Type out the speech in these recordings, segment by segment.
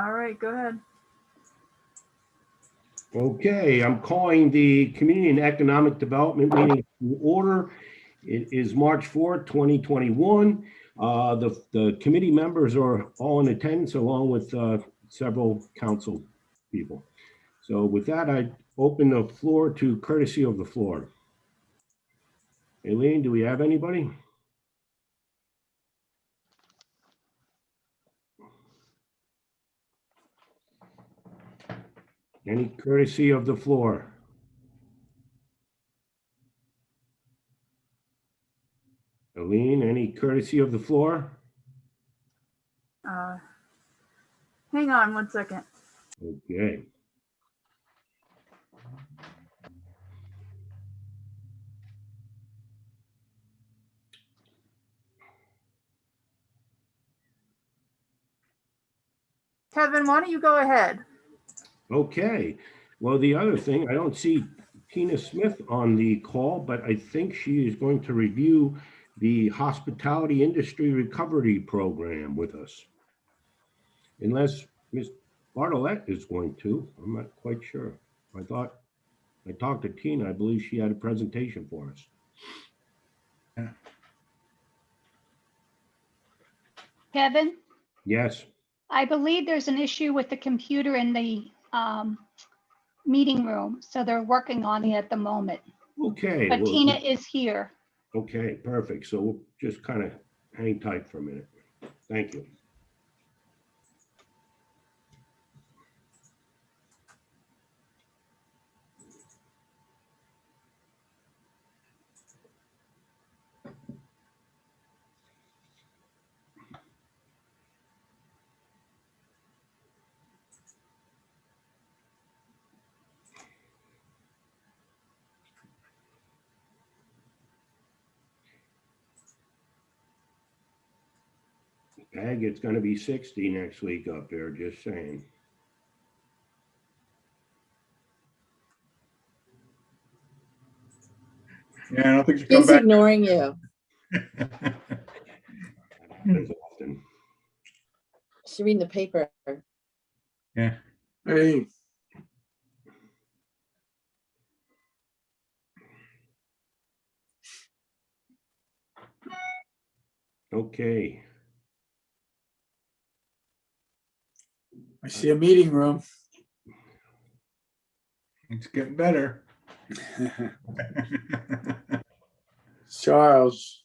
All right, go ahead. Okay, I'm calling the Community and Economic Development meeting to order. It is March 4th, 2021. The committee members are all in attendance along with several council people. So with that, I open the floor to courtesy of the floor. Aileen, do we have anybody? Any courtesy of the floor? Aileen, any courtesy of the floor? Hang on one second. Okay. Kevin, why don't you go ahead? Okay. Well, the other thing, I don't see Tina Smith on the call, but I think she is going to review the hospitality industry recovery program with us. Unless Ms. Bartlett is going to, I'm not quite sure. I thought I talked to Tina. I believe she had a presentation for us. Kevin, Yes. I believe there's an issue with the computer in the meeting room, so they're working on it at the moment. Okay. But well, Tina is here. Okay, perfect. So we'll just kind of hang tight for a minute. Thank you. Peg, it's going to be 60 next week up there, just saying. Yeah, I don't think she'll come He's back. ignoring you. That happens often. She's reading the paper. Yeah. Hey, Okay. I see a meeting room. It's getting better. Charles.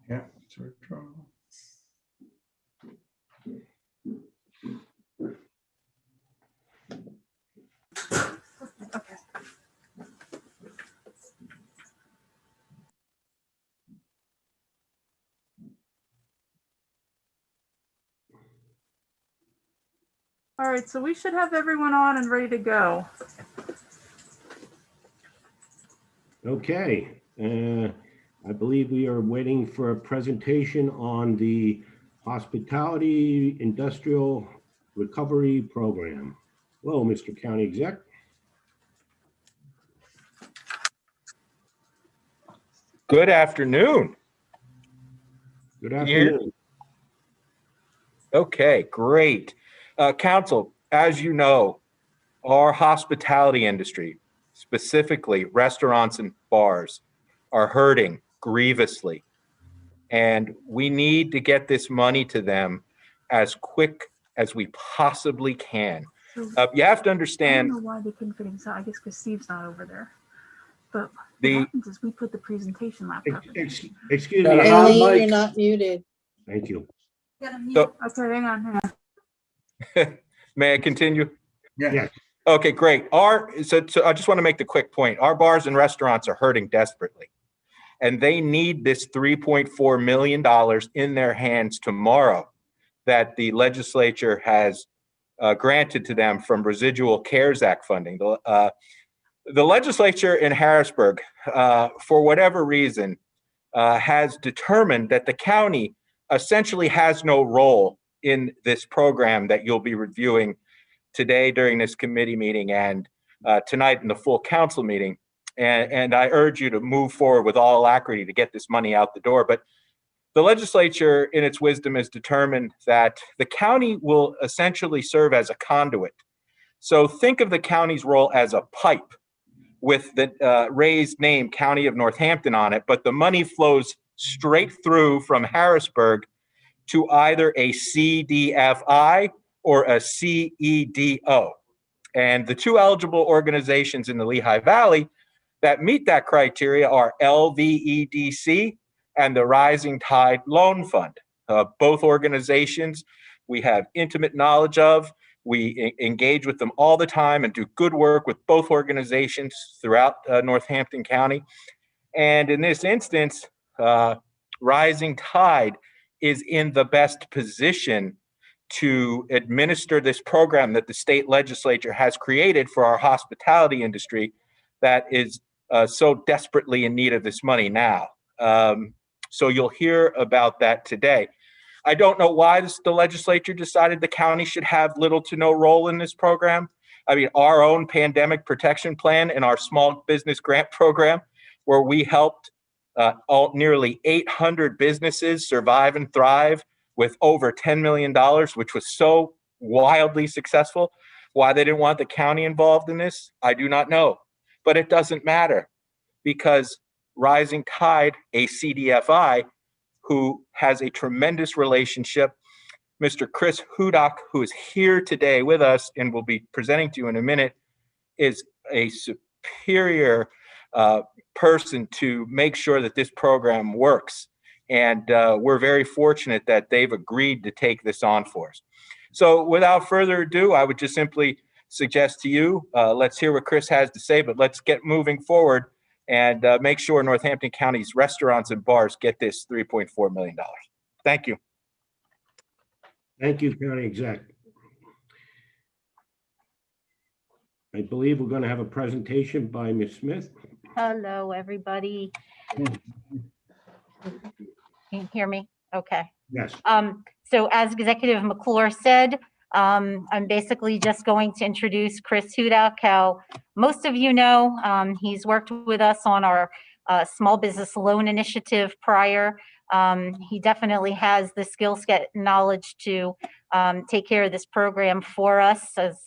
Yeah. Sir Charles. Okay. All right, so we should have everyone on and ready to go. Okay. I believe we are waiting for a presentation on the Hospitality Industrial Recovery Program. Hello, Mr. County Exec. Good afternoon. Good Can you hear? afternoon. Okay, great. Council, as you know, our hospitality industry, specifically restaurants and bars, are hurting grievously. And we need to get this money to them as quick as we possibly can. So You have to I understand don't know why they couldn't figure this out. I guess because Steve's not over there. But the what happens is we put the presentation laptop in. Excuse Got me. a hot Aileen, mic. you're not muted. Thank you. So- Okay, hang on. may I continue? Yeah. Yeah. Okay, great. So I just want to make the quick point. Our bars and restaurants are hurting desperately, and they need this $3.4 million in their hands tomorrow that the legislature has granted to them from residual CARES Act funding. The legislature in Harrisburg, for whatever reason, has determined that the county essentially has no role in this program that you'll be reviewing today during this committee meeting and tonight in the full council meeting. And I urge you to move forward with all alacrity to get this money out the door. But The legislature, in its wisdom, has determined that the county will essentially serve as a conduit. So think of the county's role as a pipe with the raised name County of Northampton on it, but the money flows straight through from Harrisburg to either a CDFI or a CEDO. And the two eligible organizations in the Lehigh Valley that meet that criteria are LVEDC and the Rising Tide Loan Fund. Both organizations we have intimate knowledge of. We engage with them all the time and do good work with both organizations throughout Northampton County. And in this instance, Rising Tide is in the best position to administer this program that the state legislature has created for our hospitality industry that is so desperately in need of this money now. So you'll hear about that today. I don't know why the legislature decided the county should have little to no role in this program. I mean, our own pandemic protection plan and our small business grant program, where we helped nearly 800 businesses survive and thrive with over $10 million, which was so wildly successful. Why they didn't want the county involved in this, I do not know. But it doesn't matter, because Rising Tide, a CDFI, who has a tremendous relationship, Mr. Chris Hudak, who is here today with us and will be presenting to you in a minute, is a superior person to make sure that this program works. And we're very fortunate that they've agreed to take this on for us. So without further ado, I would just simply suggest to you, let's hear what Chris has to say, but let's get moving forward and make sure Northampton County's restaurants and bars get this $3.4 million. Thank you. Thank you, County Exec. I believe we're going to have a presentation by Ms. Smith. Hello, everybody. Can you hear me? Okay. Yes. So as Executive McClure said, I'm basically just going to introduce Chris Hudak, how most of you know. He's worked with us on our small business loan initiative prior. He definitely has the skill set knowledge to take care of this program for us, as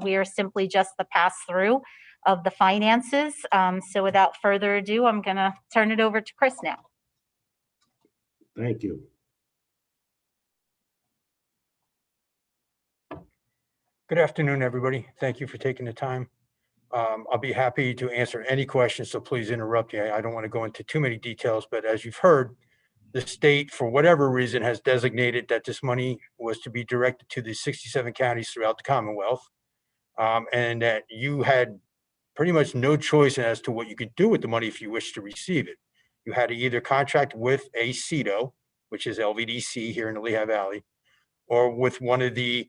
we are simply just the pass-through of the finances. So without further ado, I'm going to turn it over to Chris now. Thank you. Good afternoon, everybody. Thank you for taking the time. I'll be happy to answer any questions, so please interrupt me. I don't want to go into too many details, but as you've heard, the state, for whatever reason, has designated that this money was to be directed to the 67 counties throughout the Commonwealth, and that you had pretty much no choice as to what you could do with the money if you wish to receive it. You had to either contract with a CEDO, which is LVDC here in the Lehigh Valley, or with one of the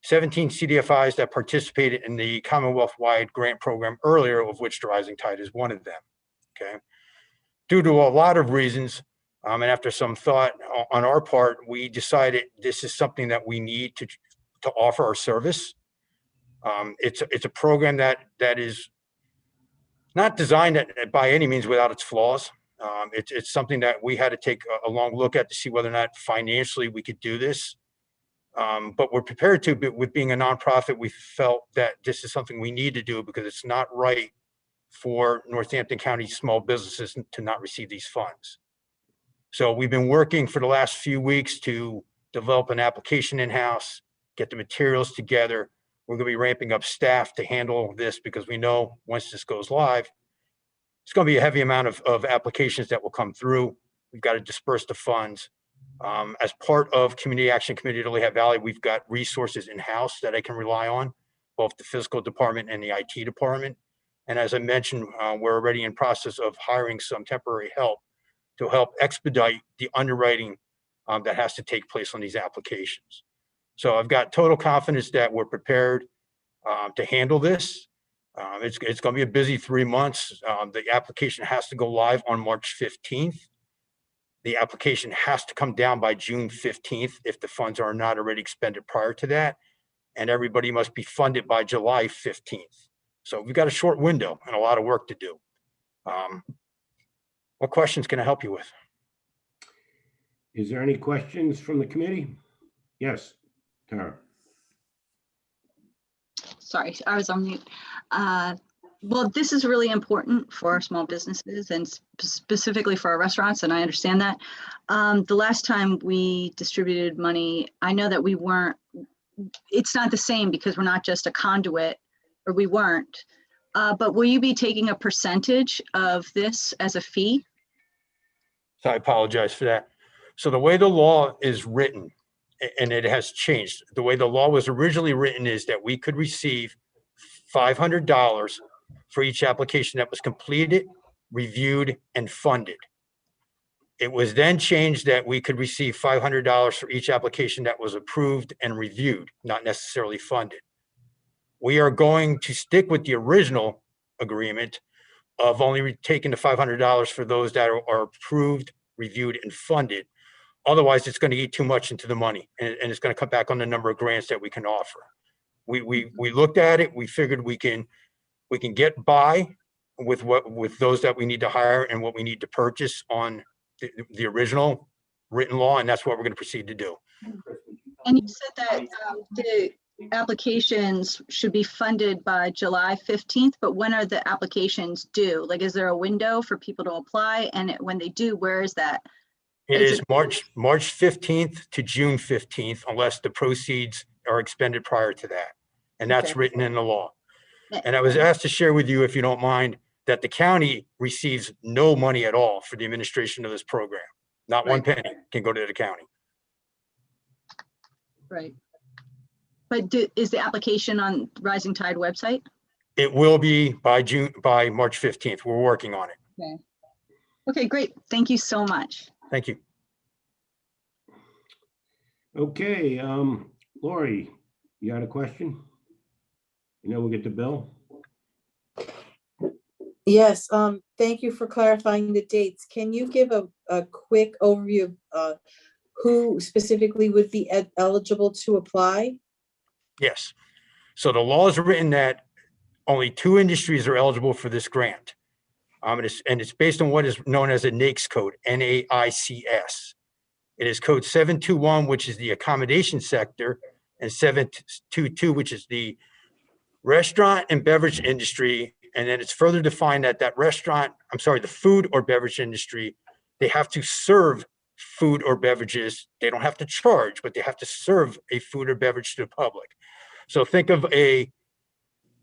17 CDFIs that participated in the Commonwealth-wide grant program earlier, of which the Rising Tide is one of them, okay? Due to a lot of reasons, and after some thought on our part, we decided this is something that we need to offer our service. It's a program that is not designed by any means without its flaws. It's something that we had to take a long look at to see whether or not financially we could do this. But we're prepared to, but with being a nonprofit, we felt that this is something we need to do because it's not right for Northampton County small businesses to not receive these funds. So we've been working for the last few weeks to develop an application in-house, get the materials together. We're going to be ramping up staff to handle this because we know once this goes live, it's going to be a heavy amount of applications that will come through. We've got to disperse the funds. As part of Community Action Committee of the Lehigh Valley, we've got resources in-house that I can rely on, both the physical department and the IT department. And as I mentioned, we're already in process of hiring some temporary help to help expedite the underwriting that has to take place on these applications. So I've got total confidence that we're prepared to handle this. It's going to be a busy 3 months. The application has to go live on March 15th. The application has to come down by June 15th if the funds are not already expended prior to that. And everybody must be funded by July 15th. So we've got a short window and a lot of work to do. What questions can I help you with? Is there any questions from the committee? Yes, Tara. Sorry, I was on mute. Well, this is really important for our small businesses and specifically for our restaurants, and I understand that. The last time we distributed money, I know that it's not the same because we're not just a conduit, or we weren't. But will you be taking a percentage of this as a fee? So I apologize for that. So the way the law is written, and it has changed, the way the law was originally written is that we could receive $500 for each application that was completed, reviewed, and funded. It was then changed that we could receive $500 for each application that was approved and reviewed, not necessarily funded. We are going to stick with the original agreement of only taking the $500 for those that are approved, reviewed, and funded. Otherwise, it's going to eat too much into the money, and it's going to cut back on the number of grants that we can offer. We looked at it. We figured we can get by with those that we need to hire and what we need to purchase on the original written law, and that's what we're going to proceed to do. And you said that the applications should be funded by July 15th, but when are the applications due? Like, is there a window for people to apply? And when they do, where is that? It is March 15th to June 15th, unless the proceeds are expended prior to that. And that's Okay. written in the law. And I was asked to share with you, if you don't mind, that the county receives no money at all for the administration of this program. Not one penny can go to the county. Right. But is the application on Rising Tide website? It will be by March 15th. We're working on it. Okay. Okay, great. Thank you so much. Thank you. Okay, Lori, you got a question? We'll get the bill. Yes, thank you for clarifying the dates. Can you give a quick overview of who specifically would be eligible to apply? Yes. So the law is written that only 2 industries are eligible for this grant. And it's based on what is known as a NAICS code, N-A-I-C-S. It is code 721, which is the accommodation sector, and 722, which is the restaurant and beverage industry. And then it's further defined that the food or beverage industry, they have to serve food or beverages. They don't have to charge, but they have to serve a food or beverage to the public. So think of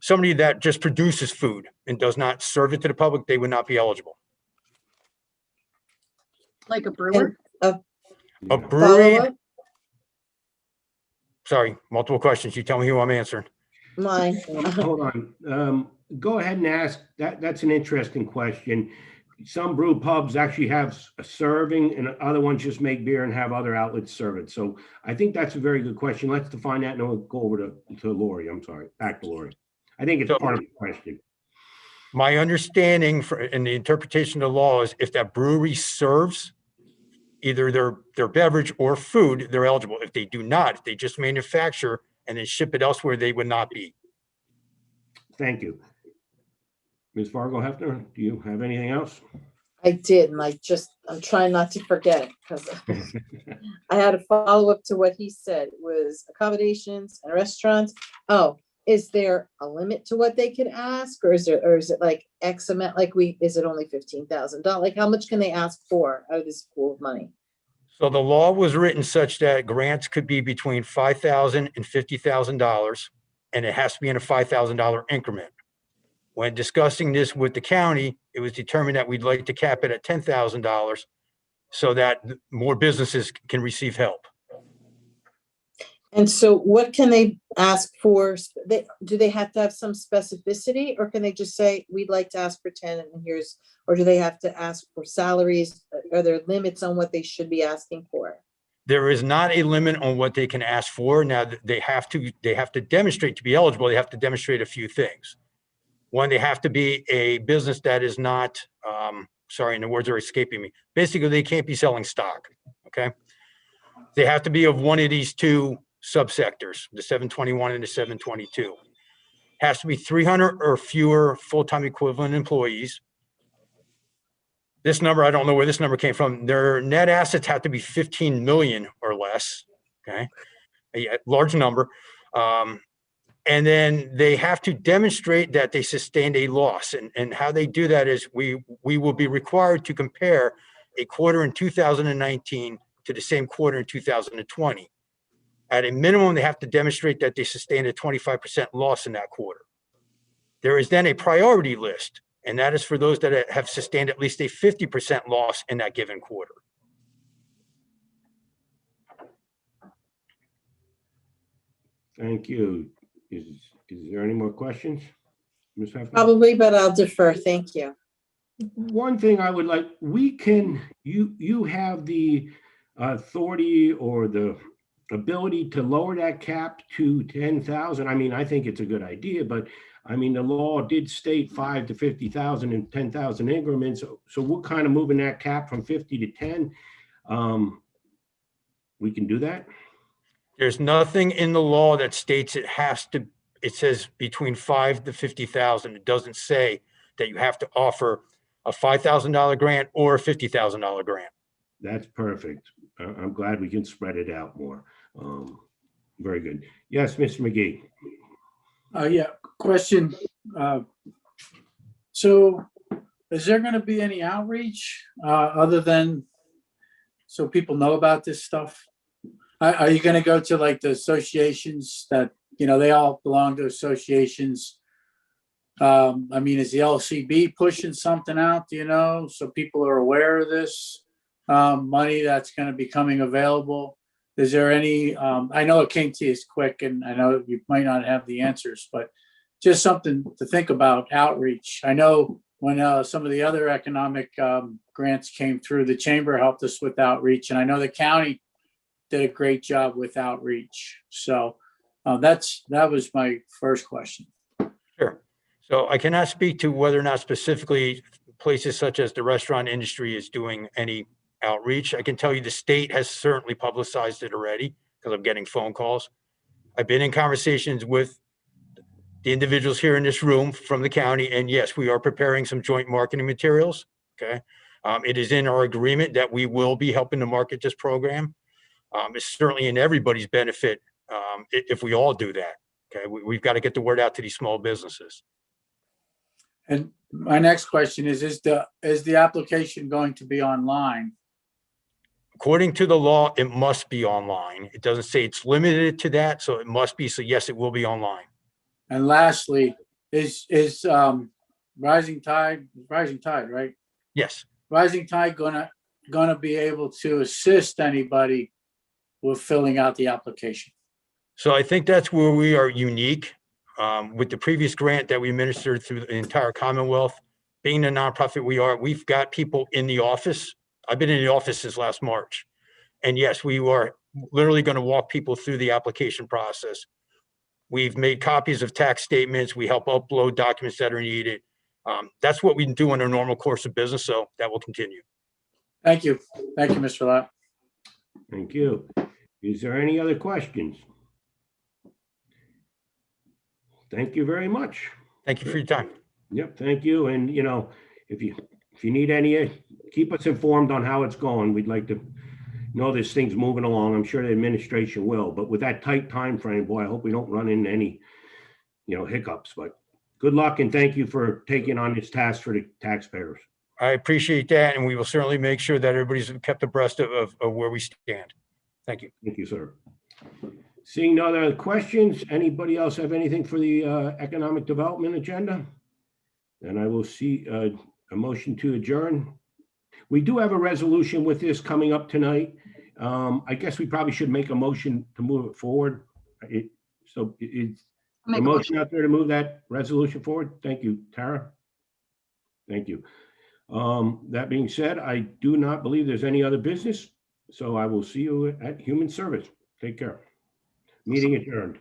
somebody that just produces food and does not serve it to the public, they would not be eligible. Like a brewer? A Yeah. brewery, Follow-up? sorry, multiple questions. You tell me who I'm answering. Mine. Hold on. Go ahead and ask. That's an interesting question. Some brew pubs actually have a serving, and other ones just make beer and have other outlets serve it. So I think that's a very good question. Let's define that, and then we'll go over to Lori. I'm sorry, back to Lori. I think it's part of the question. My understanding in the interpretation of the law is if that brewery serves either their beverage or food, they're eligible. If they do not, if they just manufacture and then ship it elsewhere, they would not be. Thank you. Ms. Fargo Hefner, do you have anything else? I did, and I'm trying not to forget because I had a follow-up to what he said. It was accommodations and restaurants. Oh, is there a limit to what they can ask, or is it like X amount? Is it only $15,000? Like, how much can they ask for out of this pool of money? So the law was written such that grants could be between $5,000 and $50,000, and it has to be in a $5,000 increment. When discussing this with the county, it was determined that we'd like to cap it at $10,000 so that more businesses can receive help. And so what can they ask for? Do they have to have some specificity, or can they just say, we'd like to ask for 10 and or do they have to ask for salaries? Are there limits on what they should be asking for? There is not a limit on what they can ask for. Now, they have to demonstrate to be eligible. They have to demonstrate a few things. One, they have to be a business that is not, sorry, and the words are escaping me. Basically, they can't be selling stock, okay? They have to be of one of these 2 subsectors, the 721 and the 722. Has to be 300 or fewer full-time equivalent employees. This number, I don't know where this number came from. Their net assets have to be 15 million or less, okay? A large number. And then they have to demonstrate that they sustained a loss. And how they do that is we will be required to compare a quarter in 2019 to the same quarter in 2020. At a minimum, they have to demonstrate that they sustained a 25% loss in that quarter. There is then a priority list, and that is for those that have sustained at least a 50% loss in that given quarter. Thank you. Is there any more questions? Ms. Hefner? Probably, but I'll defer. Thank you. One thing I would like, you have the authority or the ability to lower that cap to 10,000. I mean, I think it's a good idea, but I mean, the law did state 5 to 50,000 and 10,000 increments. So we're kind of moving that cap from 50 to 10. We can do that. There's nothing in the law that states it says between 5 to 50,000. It doesn't say that you have to offer a $5,000 grant or a $50,000 grant. That's perfect. I'm glad we can spread it out more. Very good. Yes, Mr. McGee. Yeah, question. So is there going to be any outreach other than so people know about this stuff? Are you going to go to like the associations that, you know, they all belong to associations? I mean, is the LCB pushing something out, do you know, so people are aware of this money that's going to be coming available? Is there any, I know it came to you quick and I know you might not have the answers, but just something to think about outreach. I know when some of the other economic grants came through, the chamber helped us with outreach, and I know the county did a great job with outreach. So that was my first question. Sure. So I cannot speak to whether or not specifically places such as the restaurant industry is doing any outreach. I can tell you the state has certainly publicized it already because I'm getting phone calls. I've been in conversations with the individuals here in this room from the county, and yes, we are preparing some joint marketing materials. Okay. It is in our agreement that we will be helping to market this program. It's certainly in everybody's benefit if we all do that. Okay. We've got to get the word out to these small businesses. And my next question is the application going to be online? According to the law, it must be online. It doesn't say it's limited to that, so it must be. So yes, it will be online. And lastly, is Rising Tide, right? Yes. Rising Tide gonna be able to assist anybody with filling out the application? So I think that's where we are unique. With the previous grant that we administered through the entire Commonwealth, being the nonprofit we've got people in the office. I've been in the office since last March. And yes, we are literally going to walk people through the application process. We've made copies of tax statements. We help upload documents that are needed. That's what we do in a normal course of business. So that will continue. Thank you. Thank you, Mr. Lott. Thank you. Is there any other questions? Thank you very much. Thank you for your time. Yep, thank you. And you know, if you need any, keep us informed on how it's going. We'd like to know this thing's moving along. I'm sure the administration will, but with that tight time frame, boy, I hope we don't run into any, hiccups. But good luck and thank you for taking on this task for the taxpayers. I appreciate that, and we will certainly make sure that everybody's kept abreast of where we stand. Thank you. Thank you, sir. Seeing no other questions, anybody else have anything for the economic development agenda? Then I will see a motion to adjourn. We do have a resolution with this coming up tonight. I guess we probably should make a motion to move it forward. It's a motion out there to move that resolution forward. Thank you, Tara. Thank you. That being said, I do not believe there's any other business. So I will see you at Human Service. Take care. Meeting adjourned.